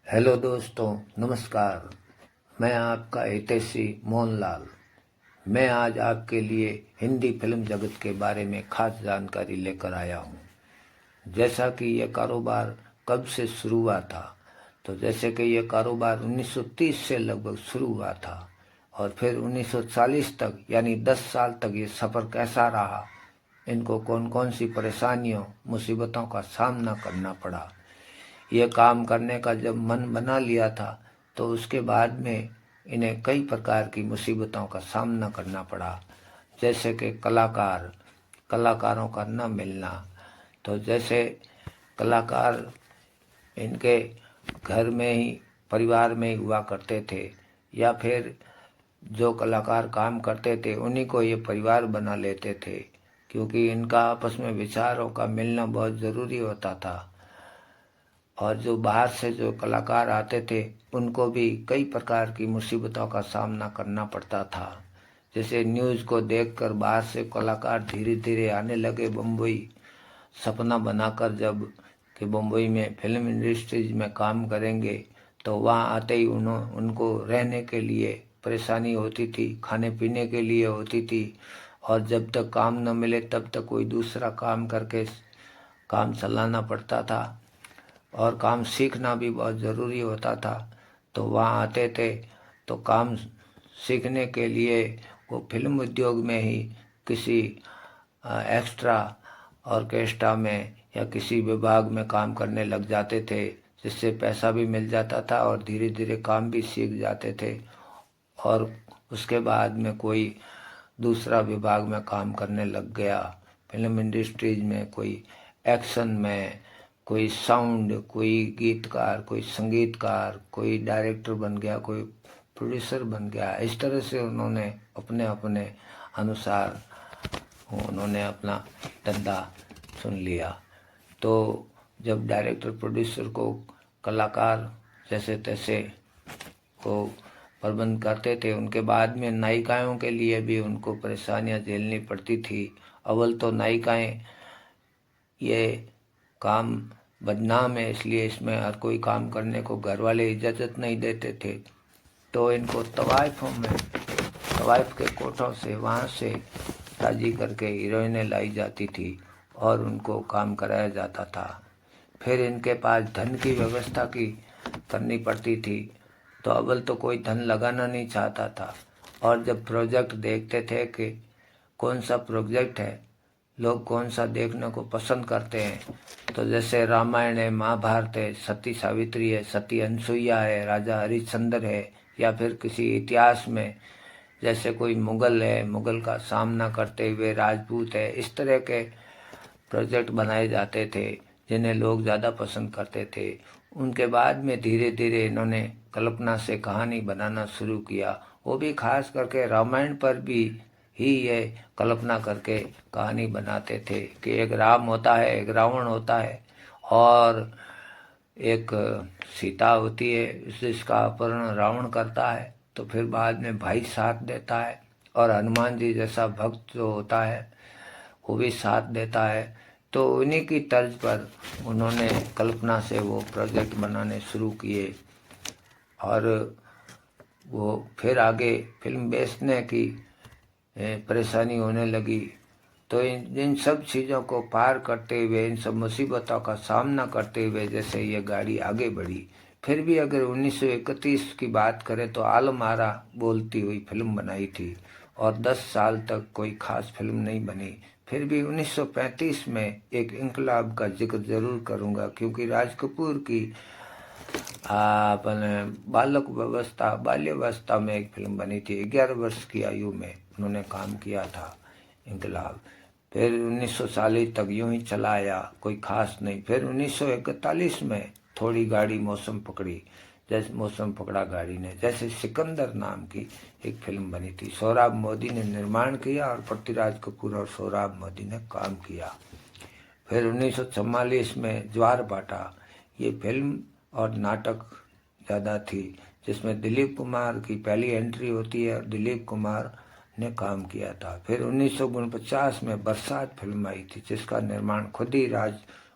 Hello दोस्तों, नमस्कार। मैं आपका हितैषी मोहनलाल। मैं आज आपके लिए हिंदी फिल्म जगत के बारे में खास जानकारी लेकर आया हूँ। जैसा कि यह कारोबार कब से शुरू हुआ था, तो जैसे कि यह कारोबार 1930 से लगभग शुरू हुआ था और फिर 1940 तक यानी 10 साल तक ये सफ़र कैसा रहा, इनको कौन कौन सी परेशानियों मुसीबतों का सामना करना पड़ा। ये काम करने का जब मन बना लिया था तो उसके बाद में इन्हें कई प्रकार की मुसीबतों का सामना करना पड़ा। जैसे कि कलाकारों का न मिलना। तो जैसे कलाकार इनके घर में ही, परिवार में ही हुआ करते थे, या फिर जो कलाकार काम करते थे उन्हीं को ये परिवार बना लेते थे, क्योंकि इनका आपस में विचारों का मिलना बहुत ज़रूरी होता था। और जो बाहर से जो कलाकार आते थे उनको भी कई प्रकार की मुसीबतों का सामना करना पड़ता था। जैसे न्यूज़ को देखकर बाहर से कलाकार धीरे धीरे आने लगे बम्बई, सपना बनाकर जब कि बम्बई में फिल्म इंडस्ट्रीज में काम करेंगे। तो वहाँ आते ही उनको रहने के लिए परेशानी होती थी, खाने पीने के लिए होती थी, और जब तक काम न मिले तब तक कोई दूसरा काम करके काम चलाना पड़ता था। और काम सीखना भी बहुत ज़रूरी होता था। तो वहाँ आते थे तो काम सीखने के लिए वो फिल्म उद्योग में ही किसी एक्स्ट्रा ऑर्केस्ट्रा में या किसी विभाग में काम करने लग जाते थे, जिससे पैसा भी मिल जाता था और धीरे धीरे काम भी सीख जाते थे। और उसके बाद में कोई दूसरा विभाग में काम करने लग गया, फिल्म इंडस्ट्रीज में कोई एक्शन में, कोई साउंड, कोई गीतकार, कोई संगीतकार, कोई डायरेक्टर बन गया, कोई प्रोड्यूसर बन गया। इस तरह से उन्होंने अपने अपने अनुसार उन्होंने अपना धंधा चुन लिया। तो जब डायरेक्टर प्रोड्यूसर को कलाकार जैसे तैसे को प्रबंध करते थे, उनके बाद में नायिकाओं के लिए भी उनको परेशानियां झेलनी पड़ती थी। अव्वल तो नायिकाएं ये काम बदनाम है, इसलिए इसमें हर कोई काम करने को घर वाले इजाज़त नहीं देते थे। तो इनको तवाइफ के कोठों से वहाँ से राजी करके हीरोइनें लाई जाती थी और उनको काम कराया जाता था। फिर इनके पास धन की व्यवस्था की करनी पड़ती थी। तो अव्वल तो कोई धन लगाना नहीं चाहता था, और जब प्रोजेक्ट देखते थे कि कौन सा प्रोजेक्ट है, लोग कौन सा देखने को पसंद करते हैं, तो जैसे रामायण है, महाभारत है, सती सावित्री है, सती अनसुईया है, राजा हरिश्चंद्र है, या फिर किसी इतिहास में जैसे कोई मुगल है, मुगल का सामना करते हुए राजपूत है, इस तरह के प्रोजेक्ट बनाए जाते थे जिन्हें लोग ज़्यादा पसंद करते थे। उनके बाद में धीरे धीरे इन्होंने कल्पना से कहानी बनाना शुरू किया। वो भी खास करके रामायण पर भी ही ये कल्पना करके कहानी बनाते थे कि एक राम होता है, एक रावण होता है, और एक सीता होती है, जिसका अपहरण रावण करता है। तो फिर बाद में भाई साथ देता है, और हनुमान जी जैसा भक्त जो होता है वो भी साथ देता है। तो उन्हीं की तर्ज पर उन्होंने कल्पना से वो प्रोजेक्ट बनाने शुरू किए, और वो फिर आगे फिल्म बेचने की परेशानी होने लगी। तो इन सब चीज़ों को पार करते हुए, इन सब मुसीबतों का सामना करते हुए जैसे ये गाड़ी आगे बढ़ी। फिर भी अगर 1931 की बात करें तो आलम आरा बोलती हुई फिल्म बनाई थी, और 10 साल तक कोई खास फिल्म नहीं बनी। फिर भी 1935 में एक इनकलाब का जिक्र जरूर करूँगा, क्योंकि राज कपूर की अपने बाल्यावस्था में एक फिल्म बनी थी, 11 वर्ष की आयु में उन्होंने काम किया था, इनकलाब। फिर 1940 तक यूं ही चला आया, कोई खास नहीं। फिर 1941 में थोड़ी गाड़ी मौसम पकड़ी, जैसे मौसम पकड़ा गाड़ी ने, जैसे सिकंदर नाम की एक फिल्म बनी थी। सोहराब मोदी ने निर्माण किया और पृथ्वीराज कपूर और सोहराब मोदी ने काम किया। फिर 1944 में ज्वार भाटा, ये फिल्म और नाटक ज़्यादा थी, जिसमें दिलीप कुमार की पहली एंट्री होती है और दिलीप कुमार ने काम किया था। फिर 1949 में बरसात फिल्म आई थी, जिसका निर्माण खुद ही राज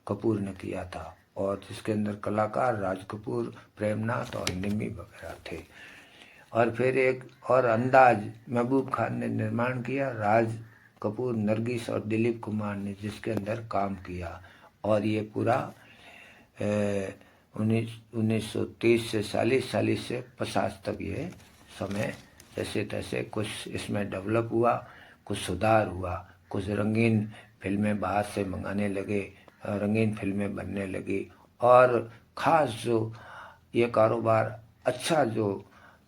कपूर ने किया था, और जिसके अंदर कलाकार राज कपूर, प्रेमनाथ और निम्मी वगैरह थे। और फिर एक और अंदाज महबूब खान ने निर्माण किया, राज कपूर, नरगिस और दिलीप कुमार ने जिसके अंदर काम किया। और ये पूरा 1930 से 40 से 50 तक ये समय जैसे तैसे कुछ इसमें डेवलप हुआ, कुछ सुधार हुआ, कुछ रंगीन फिल्में बाहर से मंगाने लगे, रंगीन फिल्में बनने लगी। और ख़ास जो ये कारोबार अच्छा जो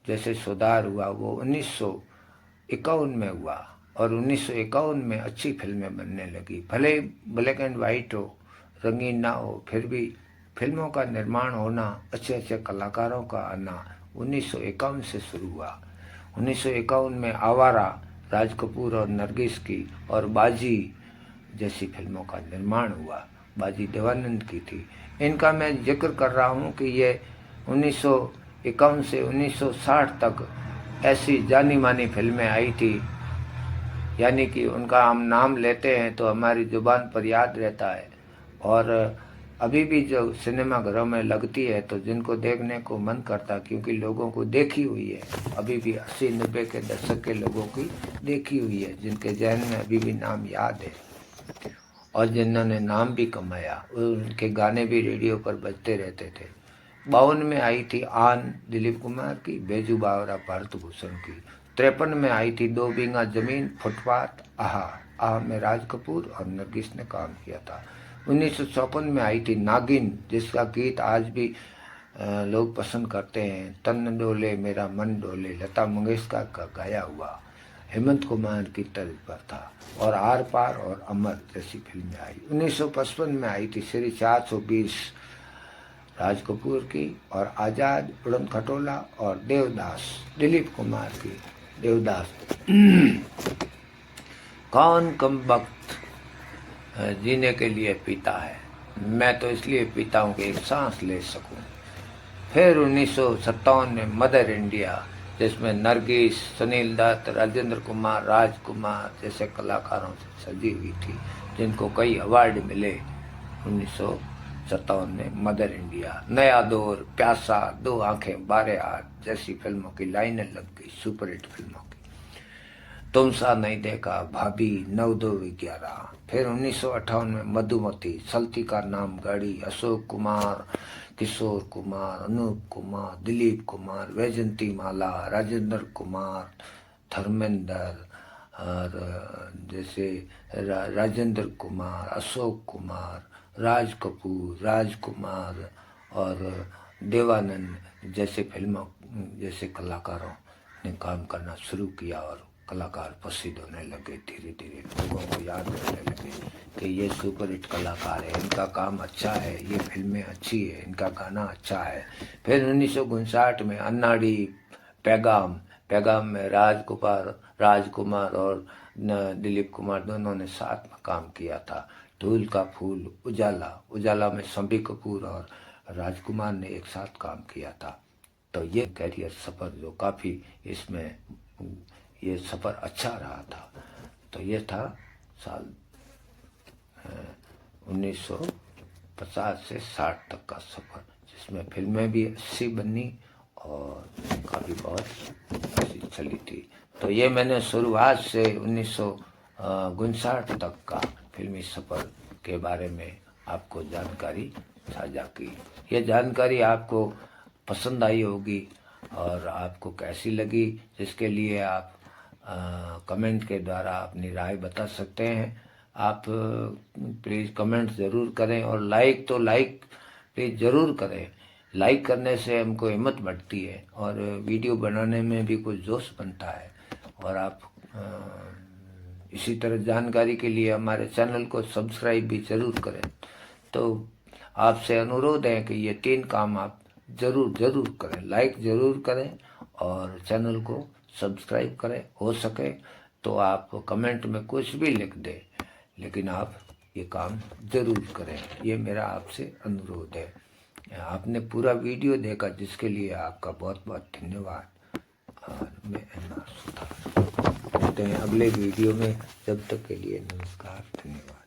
जैसे सुधार हुआ वो 1951 में हुआ। और 1951 में अच्छी फिल्में बनने लगी, भले ब्लैक एंड वाइट हो, रंगीन ना हो, फिर भी फिल्मों का निर्माण होना, अच्छे अच्छे कलाकारों का आना 1951 से शुरू हुआ। 1951 में आवारा राज कपूर और नरगिस की और बाजी जैसी फिल्मों का निर्माण हुआ। बाजी देवानंद की थी। इनका मैं जिक्र कर रहा हूँ कि ये 1951 से 1960 तक ऐसी जानी मानी फिल्में आई थी, यानी कि उनका हम नाम लेते हैं तो हमारी जुबान पर याद रहता है। और अभी भी जो सिनेमा घरों में लगती है तो जिनको देखने को मन करता, क्योंकि लोगों को देखी हुई है, अभी भी 80-90 के दशक के लोगों की देखी हुई है, जिनके जहन में अभी भी नाम याद है और जिन्होंने नाम भी कमाया, उनके गाने भी रेडियो पर बजते रहते थे। 52 में आई थी आन दिलीप कुमार की, बेजू बावरा भारत भूषण की। 53 में आई थी 2 बीघा जमीन, फुटपाथ, आहा में राज कपूर और नरगिस ने काम किया था। 1954 में आई थी नागिन, जिसका गीत आज भी लोग पसंद करते हैं, तन डोले मेरा मन डोले, लता मंगेशकर का गाया हुआ, हेमंत कुमार की तर्ज पर था। और आर पार और अमर जैसी फिल्में आई। 1955 में आई थी श्री 420 राज कपूर की, और आजाद, उड़न खटोला और देवदास दिलीप कुमार की। देवदास कौन कम वक्त जीने के लिए पीता है, मैं तो इसलिए पीता हूँ कि एक सांस ले सकूं। फिर 1957 में मदर इंडिया, जिसमें नरगिस, सुनील दत्त, राजेंद्र कुमार, राजकुमार जैसे कलाकारों से सजी हुई थी, जिनको कई अवार्ड मिले। 1957 में मदर इंडिया। नया दौर, प्यासा, 2 आंखें 12 हाथ जैसी फिल्मों की लाइनें लग गई, सुपरहिट फिल्मों की। तुम सा नहीं देखा, भाभी, 9-2-11। फिर 1958 में मधुमती, सल्ती का नाम गाड़ी, अशोक कुमार, किशोर कुमार, अनूप कुमार, दिलीप कुमार, वैजंती माला, राजेंद्र कुमार, धर्मेंद्र और जैसे राजेंद्र कुमार, अशोक कुमार, राज कपूर, राजकुमार और देवानंद जैसे फिल्मों जैसे कलाकारों ने काम करना शुरू किया। और कलाकार प्रसिद्ध होने लगे, धीरे धीरे लोगों को याद रहने लगे कि ये सुपरहिट कलाकार है, इनका काम अच्छा है, ये फिल्में अच्छी है, इनका गाना अच्छा है। फिर 1959 में अन्नाडी पैगाम में राजकुमार और दिलीप कुमार दोनों ने साथ में काम किया था। धूल का फूल, उजाला में शम्मी कपूर और राजकुमार ने एक साथ काम किया था। तो ये कैरियर सफ़र जो काफ़ी इसमें ये सफ़र अच्छा रहा था। तो ये था साल 1950 से 60 तक का सफ़र, जिसमें फिल्में भी अच्छी बनी और काफ़ी बहुत अच्छी चली थी। तो ये मैंने शुरुआत से 1959 तक का फिल्मी सफ़र के बारे में आपको जानकारी साझा की। ये जानकारी आपको पसंद आई होगी और आपको कैसी लगी, जिसके लिए आप कमेंट के द्वारा अपनी राय बता सकते हैं। आप प्लीज़ कमेंट ज़रूर करें और लाइक प्लीज़ ज़रूर करें। लाइक करने से हमको हिम्मत बढ़ती है और वीडियो बनाने में भी कुछ जोश बनता है। और आप इसी तरह जानकारी के लिए हमारे चैनल को सब्सक्राइब भी ज़रूर करें। तो आपसे अनुरोध है कि ये 3 काम आप ज़रूर करें। लाइक ज़रूर करें और चैनल को सब्सक्राइब करें। हो सके तो आप कमेंट में कुछ भी लिख दें, लेकिन आप ये काम ज़रूर करें, ये मेरा आपसे अनुरोध है। आपने पूरा वीडियो देखा, जिसके लिए आपका बहुत बहुत धन्यवाद। और मैं मिलते हैं अगले वीडियो में, जब तक के लिए नमस्कार, धन्यवाद।